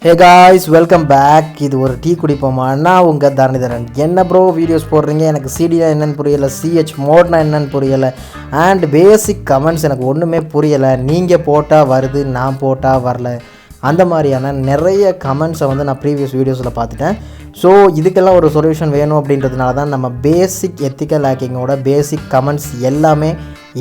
Hey guys, welcome back. இது ஒரு tea குடிப்போமா? நான் உங்கள் தரணிதரன். என்ன ப்ரோ வீடியோஸ் போடுறீங்க? எனக்கு சிடினா என்னன்னு புரியலை, சிஹெச் மோட்னா என்னன்னு புரியலை, அண்ட் பேசிக் கமெண்ட்ஸ் எனக்கு ஒன்றுமே புரியலை. நீங்கள் போட்டால் வருது, நான் போட்டால் வரல, அந்த மாதிரியான நிறைய கமெண்ட்ஸை வந்து நான் ப்ரீவியஸ் வீடியோஸில் பார்த்துட்டேன். ஸோ இதுக்கெல்லாம் ஒரு சொல்யூஷன் வேணும் அப்படின்றதுனால தான் நம்ம பேசிக் எத்திக்கல் ஹேக்கிங்கோட பேசிக் கமெண்ட்ஸ் எல்லாமே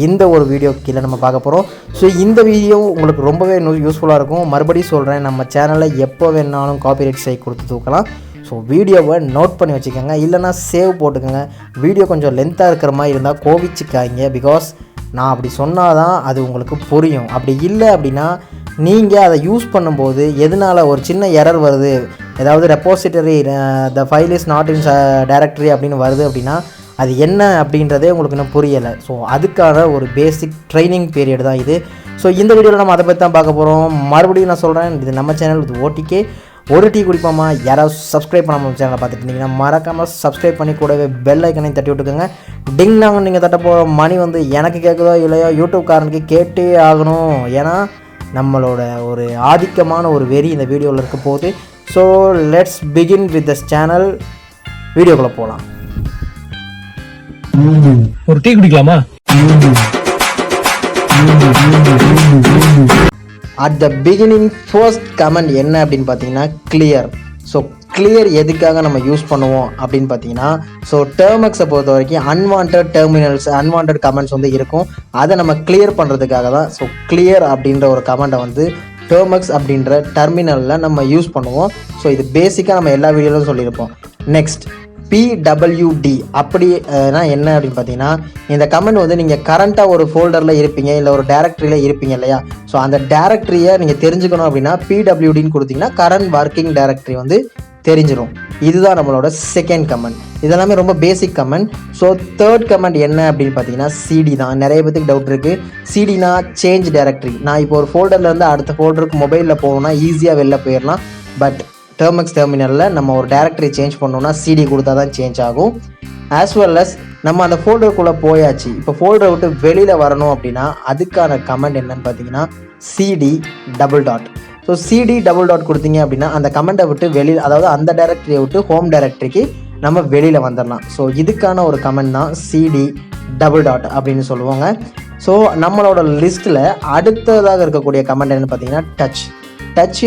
இந்த ஒரு வீடியோ கீழே நம்ம பார்க்க போகிறோம். ஸோ இந்த வீடியோ உங்களுக்கு ரொம்பவே யூஸ்ஃபுல்லாக இருக்கும். மறுபடியும் சொல்கிறேன், நம்ம சேனலில் எப்போ வேணாலும் காப்பிரைட் ஸ்ட்ரைக் கொடுத்து தூக்கலாம். ஸோ வீடியோவை நோட் பண்ணி வச்சுக்கோங்க, இல்லைனா சேவ் போட்டுக்கோங்க. வீடியோ கொஞ்சம் லென்த்தாக இருக்கிற மாதிரி இருந்தால் கோவிச்சுக்காங்க, பிகாஸ் நான் அப்படி சொன்னால் தான் அது உங்களுக்கு புரியும். அப்படி இல்லை அப்படின்னா நீங்கள் அதை யூஸ் பண்ணும்போது எதனால் ஒரு சின்ன எரர் வருது, ஏதாவது repository the file is not in directory அப்படின்னு வருது அப்படின்னா அது என்ன அப்படின்றதே உங்களுக்கு இன்னும் புரியலை. ஸோ அதுக்கான ஒரு பேசிக் ட்ரைனிங் பீரியட் தான் இது. ஸோ இந்த வீடியோவில் நம்ம அதை பற்றி தான் பார்க்க போகிறோம். மறுபடியும் நான் சொல்கிறேன், இது நம்ம சேனல், இது ஓடிகே ஒரு டீ குடிப்போமா. யாராவது சப்ஸ்கிரைப் பண்ணாமல் சேனலை பார்த்துட்டு இருந்தீங்கன்னா மறக்காமல் சப்ஸ்கிரைப் பண்ணி கூடவே பெல் ஐக்கனையும் தட்டி விட்டுக்கோங்க. டிங் நாங்கள் நீங்கள் தட்ட போகிற மணி வந்து எனக்கு கேட்குதோ இல்லையோ யூடியூப்காரனுக்கு கேட்டே ஆகணும். ஏன்னா நம்மளோட ஒரு ஆதிக்கமான ஒரு வெறி இந்த வீடியோவில் இருக்க போகுது. So let's begin with this channel. வீடியோக்குள்ளே போகலாம். ஒரு டீ குடிக்கலாமா? At the beginning first comment என்ன அப்படின்னு பார்த்தீங்கன்னா கிளியர். ஸோ கிளியர் எதுக்காக நம்ம யூஸ் பண்ணுவோம் அப்படின்னு பார்த்தீங்கன்னா, ஸோ டெர்மெக்ஸை பொறுத்த வரைக்கும் அன்வான்ட் டெர்மினல்ஸ், அன்வான்ட் கமெண்ட்ஸ் வந்து இருக்கும். அதை நம்ம கிளியர் பண்ணுறதுக்காக தான் ஸோ கிளியர் அப்படின்ற ஒரு கமெண்ட்டை வந்து டெர்மெக்ஸ் அப்படின்ற டெர்மினலில் நம்ம யூஸ் பண்ணுவோம். ஸோ இது பேசிக்காக நம்ம எல்லா வீடியோலையும் சொல்லியிருப்போம். நெக்ஸ்ட் PWD அப்படின்னா என்ன அப்படின்னு பார்த்தீங்கன்னா, இந்த கமெண்ட் வந்து நீங்கள் கரண்ட்டாக ஒரு ஃபோல்டரில் இருப்பீங்க, இல்லை ஒரு டேரக்டரியில் இருப்பீங்க இல்லையா. ஸோ அந்த டேரக்டரியை நீங்கள் தெரிஞ்சுக்கணும் அப்படின்னா PWDன்னு கொடுத்தீங்கன்னா கரண்ட் ஒர்க்கிங் டேரக்டரி வந்து தெரிஞ்சிடும். இதுதான் நம்மளோட செகண்ட் கமெண்ட். இதெல்லாமே ரொம்ப பேசிக் கமெண்ட். ஸோ தேர்ட் கமெண்ட் என்ன அப்படின்னு பார்த்தீங்கன்னா CD தான். நிறைய பேருக்கு டவுட் இருக்குது, CDனா சேஞ்ச் டேரக்டரி. நான் இப்போ ஒரு ஃபோல்டர்லேருந்து அடுத்த ஃபோல்டருக்கு மொபைலில் போகணுன்னா ஈஸியாக வெளில போயிடலாம். பட் டெர்மெக்ஸ் டெர்மினலில் நம்ம ஒரு டேரக்டரி சேஞ்ச் பண்ணோன்னா CD கொடுத்தா தான் சேஞ்ச் ஆகும். ஆஸ் வெல் அஸ் நம்ம அந்த ஃபோல்டருக்குள்ளே போயாச்சு, இப்போ ஃபோல்டரை விட்டு வெளியில் வரணும் அப்படின்னா அதுக்கான கமெண்ட் என்னன்னு பார்த்தீங்கன்னா CD:. So CD:. கொடுத்தீங்க அப்படின்னா அந்த கமெண்ட்டை விட்டு வெளியில், அதாவது அந்த டேரக்டரியை விட்டு ஹோம் டேரக்டரிக்கு நம்ம வெளியில் வந்துடலாம். ஸோ இதுக்கான ஒரு கமெண்ட் தான் CD:. அப்படின்னு சொல்லுவாங்க. ஸோ நம்மளோட லிஸ்ட்டில் அடுத்ததாக இருக்கக்கூடிய கமெண்ட் என்னன்னு பார்த்தீங்கன்னா டச்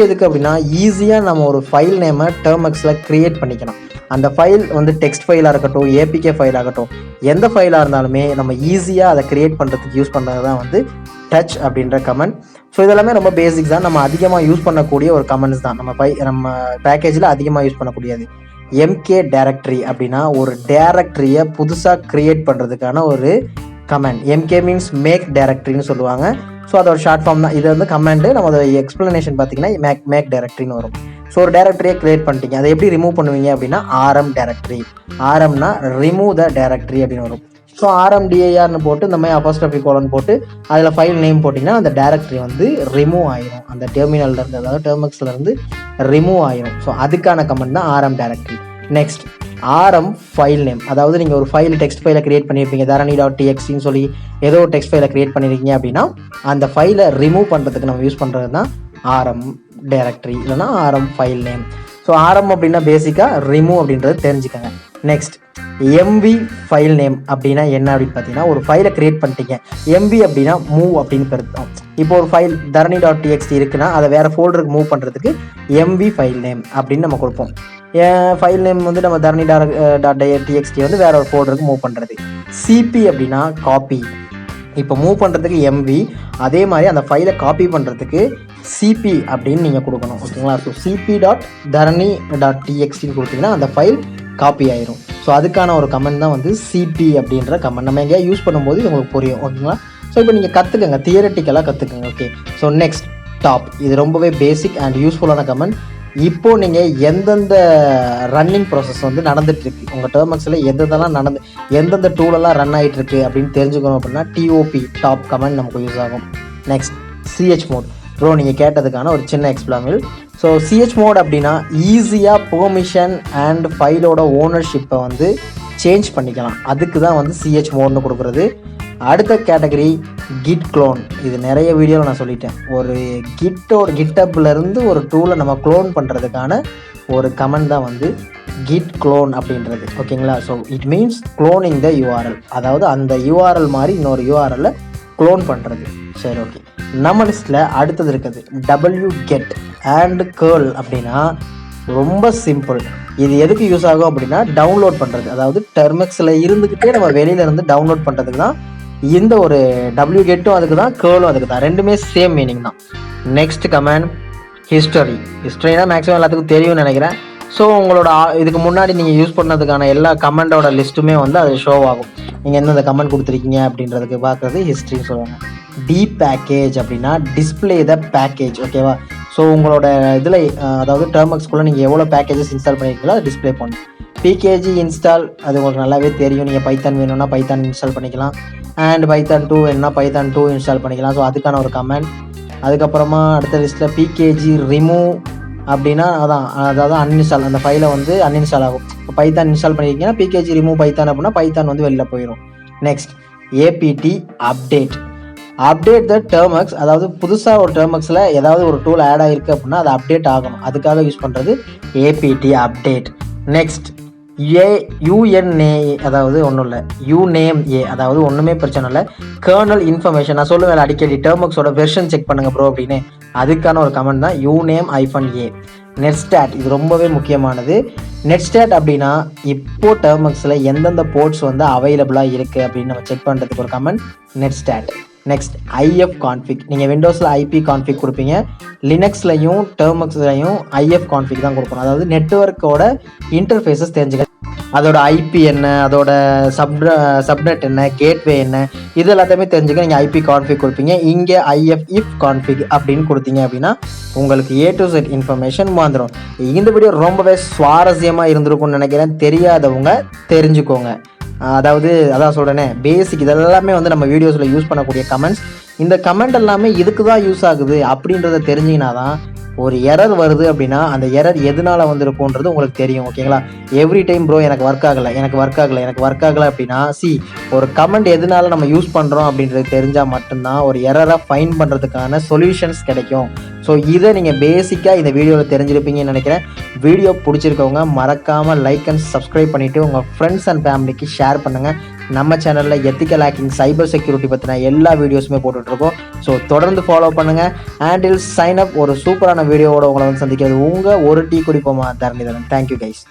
எதுக்கு அப்படின்னா, ஈஸியாக நம்ம ஒரு ஃபைல் நேமை டெர்மெக்ஸில் க்ரியேட் பண்ணிக்கலாம். அந்த ஃபைல் வந்து டெக்ஸ்ட் ஃபைலாக இருக்கட்டும், APK ஃபைல் ஆகட்டும், எந்த ஃபைலாக இருந்தாலுமே நம்ம ஈஸியாக அதை க்ரியேட் பண்ணுறதுக்கு யூஸ் பண்ணுறது தான் வந்து டச் அப்படின்ற கமெண்ட். ஸோ இதெல்லாமே ரொம்ப பேசிக்ஸ் தான், நம்ம அதிகமாக யூஸ் பண்ணக்கூடிய ஒரு கமெண்ட்ஸ் தான். நம்ம பேக்கேஜில் அதிகமாக யூஸ் பண்ணக்கூடியது. MK டைரக்டரி அப்படின்னா ஒரு டேரக்டரியை புதுசாக க்ரியேட் பண்ணுறதுக்கான ஒரு கமெண்ட். MK மீன்ஸ் மேக் டைரக்டரின்னு சொல்லுவாங்க. ஸோ அதோட ஷார்ட் ஃபார்ம் தான். இது வந்து கமெண்டு. நம்ம அதோட எக்ஸ்ப்ளனேஷன் பார்த்தீங்கன்னா மேக் டைரக்டரின்னு வரும். ஸோ ஒரு டேரக்டரியை கிரியேட் பண்ணிட்டீங்க, அதை எப்படி ரிமூவ் பண்ணுவீங்க அப்படின்னா RM டைரக்டரி. RMனா ரிமூவ் த டைரக்டரி அப்படின்னு வரும். ஸோ RMDIRனு போட்டு இந்த மாதிரி அப்போஸ்ட்ரோஃபி கோலன் போட்டு அதில் ஃபைல் நேம் போட்டிங்கன்னா அந்த டைரக்டரி வந்து ரிமூவ் ஆயிரும். அந்த டெர்மினல்லேருந்து, அதாவது டெர்மெக்ஸ்லேருந்து ரிமூவ் ஆயிரும். ஸோ அதுக்கான கமெண்ட் தான் RM directory. Next RM file name, அதாவது நீங்கள் ஒரு ஃபைல் டெக்ஸ்ட் ஃபைலை கிரியேட் பண்ணியிருப்பீங்க, தரணி.txt சொல்லி ஏதோ ஒரு டெக்ஸ்ட் ஃபைலை கிரியேட் பண்ணியிருக்கீங்க அப்படின்னா அந்த ஃபைலை ரிமூவ் பண்ணுறதுக்கு நம்ம யூஸ் பண்ணுறது தான் RM டைரக்டரி, இல்லைனா RM file name. So RM அப்படின்னா பேசிக்காக ரிமூவ் அப்படின்றது தெரிஞ்சுக்கோங்க. நெக்ஸ்ட் MV ஃபைல் நேம் அப்படின்னா என்ன அப்படின்னு பார்த்தீங்கன்னா, ஒரு ஃபைலை கிரியேட் பண்ணிட்டீங்க, MV அப்படின்னா மூவ் அப்படின்னு கருத்தம். இப்போ ஒரு ஃபைல் தரணி.txt இருக்குன்னா அதை வேறு ஃபோல்டருக்கு மூவ் பண்ணுறதுக்கு MV ஃபைல் நேம் அப்படின்னு நம்ம கொடுப்போம். ஃபைல் நேம் வந்து நம்ம தரணி.txt வந்து வேற ஒரு ஃபோல்டருக்கு மூவ் பண்ணுறது. CP அப்படின்னா காப்பி. இப்போ மூவ் பண்ணுறதுக்கு MV, அதே மாதிரி அந்த ஃபைலை காப்பி பண்ணுறதுக்கு CP அப்படின்னு நீங்கள் கொடுக்கணும். ஓகேங்களா? ஸோ CP.தரணி.txt கொடுத்தீங்கன்னா அந்த ஃபைல் காப்பி ஆயிரும். ஸோ அதுக்கான ஒரு கமெண்ட் தான் வந்து CP அப்படின்ற கமெண்ட். நம்ம எங்கேயா யூஸ் பண்ணும்போது இது உங்களுக்கு புரியும். ஓகேங்களா? ஸோ இப்போ நீங்கள் கற்றுக்கங்க, தியரட்டிக்கலாக கற்றுக்குங்க. ஓகே. So next top. இது ரொம்பவே பேசிக் அண்ட் யூஸ்ஃபுல்லான கமெண்ட். இப்போது நீங்கள் எந்தெந்த ரன்னிங் ப்ராசஸ் வந்து நடந்துகிட்ருக்கு, உங்கள் டெர்மெக்ஸில் எந்தெந்த டூலெல்லாம் ரன் ஆகிட்டுருக்கு அப்படின்னு தெரிஞ்சுக்கணும் அப்படின்னா TOP டாப் கமெண்ட் நமக்கு யூஸ் ஆகும். Next CH mode. ப்ரோ நீங்கள் கேட்டதுக்கான ஒரு சின்ன எக்ஸ்பிளாமில். ஸோ CH மோட் அப்படின்னா ஈஸியாக பெர்மிஷன் அண்ட் ஃபைலோட ஓனர்ஷிப்பை வந்து சேஞ்ச் பண்ணிக்கலாம். அதுக்கு தான் வந்து CH மோட்னு கொடுக்குறது. அடுத்த கேட்டகரி கிட் க்ளோன். இது நிறைய வீடியோவில் நான் சொல்லிட்டேன். ஒரு கிட்டப்லேருந்து ஒரு டூலை நம்ம க்ளோன் பண்ணுறதுக்கான ஒரு கமெண்ட் தான் வந்து கிட் க்ளோன் அப்படின்றது. ஓகேங்களா? So it means cloning the URL, அதாவது அந்த யூஆர்எல் மாதிரி இன்னொரு யூஆர்எல்ல க்ளோன் பண்ணுறது. சரி, ஓகே. நம்ம லிஸ்ட்டில் அடுத்தது இருக்குது wget அண்ட் curl. அப்படின்னா ரொம்ப சிம்பிள். இது எதுக்கு யூஸ் ஆகும் அப்படின்னா டவுன்லோட் பண்ணுறது, அதாவது டெர்மெக்ஸில் இருந்துக்கிட்டே நம்ம வெளியில இருந்து டவுன்லோட் பண்ணுறதுக்கு தான் இந்த ஒரு wgetடும் அதுக்கு தான், curlம் அதுக்கு தான். ரெண்டுமே சேம் மீனிங் தான். நெக்ஸ்ட் கமெண்ட் ஹிஸ்டரினா மேக்ஸிமம் எல்லாத்துக்கும் தெரியும்னு நினைக்கிறேன். ஸோ உங்களோட இதுக்கு முன்னாடி நீங்கள் யூஸ் பண்ணதுக்கான எல்லா கமெண்டோட லிஸ்ட்டுமே வந்து அது ஷோ ஆகும். நீங்கள் எந்தெந்த கமெண்ட் கொடுத்துருக்கீங்க அப்படின்றதுக்கு பார்க்குறது ஹிஸ்ட்ரின்னு சொல்லுவாங்க. பேக்கேஜ் அப்படின்னா டிஸ்பிளே த பேக்கேஜ். ஓகேவா? ஸோ உங்களோட இதில் அதாவது டெர்மெக்ஸ்குள்ளே நீங்கள் எவ்வளோ பேக்கேஜஸ் இன்ஸ்டால் பண்ணியிருக்கீங்களோ அதை டிஸ்பிளே பண்ணணும். பிகேஜி இன்ஸ்டால் அது உங்களுக்கு நல்லாவே தெரியும். நீங்கள் பைத்தான் வேணும்னா பைத்தான் இன்ஸ்டால் பண்ணிக்கலாம், அண்ட் பைத்தான் 2 வேணும்னா பைத்தான் 2 இன்ஸ்டால் பண்ணிக்கலாம். ஸோ அதுக்கான ஒரு கமெண்ட். அதுக்கப்புறமா அடுத்த லிஸ்ட்டில் பிகேஜி ரிமூவ் அப்படின்னா அதாவது அன்இன்ஸ்டால், அந்த ஃபைலை வந்து அன்இன்ஸ்டால் ஆகும். இப்போ பைத்தான் இன்ஸ்டால் பண்ணியிருக்கீங்கன்னா பிகேஜி ரிமூவ் பைத்தான் அப்படின்னா பைத்தான் வந்து வெளியில் போயிடும். Next APT update the Termux, அதாவது புதுசாக ஒரு டெர்மெக்ஸில் ஏதாவது ஒரு டூல் ஆட் ஆகிருக்கு அப்படின்னா அது அப்டேட் ஆகணும், அதுக்காக யூஸ் பண்ணுறது ஏபிடி அப்டேட். நெக்ஸ்ட் UNA, அதாவது ஒன்றும் இல்லை, UNAME, அதாவது ஒன்றுமே பிரச்சனை இல்லை, கர்னல் இன்ஃபர்மேஷன். நான் சொல்லுவேன் அடிக்கடி டெர்மெக்ஸோட வெர்ஷன் செக் பண்ணுங்க ப்ரோ அப்படின்னு, அதுக்கான ஒரு கமெண்ட் தான் UNAME-A. நெட்ஸ்டாட், இது ரொம்பவே முக்கியமானது. நெட்ஸ்டாட் அப்படின்னா இப்போ டெர்மெக்ஸில் எந்தெந்த போர்ட்ஸ் வந்து அவைலபிளாக இருக்குது அப்படின்னு நம்ம செக் பண்ணுறதுக்கு ஒரு command netstat. Next IF config. நீங்கள் விண்டோஸில் IP கான்ஃபிக் கொடுப்பீங்க, லினக்ஸ்லையும் டெர்மெக்ஸ்லையும் IF கான்ஃபிக் தான் கொடுக்கணும். அதாவது நெட்வொர்க்கோட இன்டர்ஃபேஸஸ் தெரிஞ்சுக்க, அதோட IP என்ன, அதோட சப்நெட் என்ன, கேட்வே என்ன, இது எல்லாத்தையுமே தெரிஞ்சுக்க நீங்கள் IP கான்ஃபிக் கொடுப்பீங்க. இங்கே IF கான்ஃபிக் அப்படின்னு கொடுத்தீங்க அப்படின்னா உங்களுக்கு A to Z இன்ஃபர்மேஷன் வந்துடும். இந்த வீடியோ ரொம்பவே சுவாரஸ்யமாக இருந்திருக்கும்னு நினைக்கிறேன். தெரியாதவங்க தெரிஞ்சுக்கோங்க. அதாவது அதான் சொல்கிறேனே, பேசிக் இதெல்லாமே வந்து நம்ம வீடியோஸில் யூஸ் பண்ணக்கூடிய கமெண்ட்ஸ். இந்த கமெண்ட் எல்லாமே இதுக்கு தான் யூஸ் ஆகுது அப்படின்றத தெரிஞ்சிங்கன்னா தான் ஒரு எரர் வருது அப்படின்னா அந்த எரர் எதனால வந்திருக்குன்றது உங்களுக்கு தெரியும். ஓகேங்களா? எவ்ரி டைம் ப்ரோ எனக்கு ஒர்க் ஆகலை அப்படின்னா ஒரு கமெண்ட் எதனால நம்ம யூஸ் பண்ணுறோம் அப்படின்றது தெரிஞ்சால் மட்டும்தான் ஒரு எரரை ஃபைண்ட் பண்ணுறதுக்கான சொல்யூஷன்ஸ் கிடைக்கும். ஸோ இதை நீங்கள் பேசிக்காக இந்த வீடியோவில் தெரிஞ்சிருப்பீங்கன்னு நினைக்கிறேன். வீடியோ பிடிச்சிருக்கவங்க மறக்காமல் லைக் அண்ட் சப்ஸ்கிரைப் பண்ணிவிட்டு உங்கள் ஃப்ரெண்ட்ஸ் அண்ட் ஃபேமிலிக்கு ஷேர் பண்ணுங்கள். நம்ம சேனலில் எத்திக்கல் ஹேக்கிங், சைபர் செக்யூரிட்டி பற்றின எல்லா வீடியோஸுமே போட்டுட்ருக்கோம். ஸோ தொடர்ந்து ஃபாலோ பண்ணுங்கள். And sign up. ஒரு சூப்பரான வீடியோவோட உங்களை வந்து சந்திக்கிறது உங்கள் ஒரு டீ குடிப்போமா தரணிதரன். Thank you guys.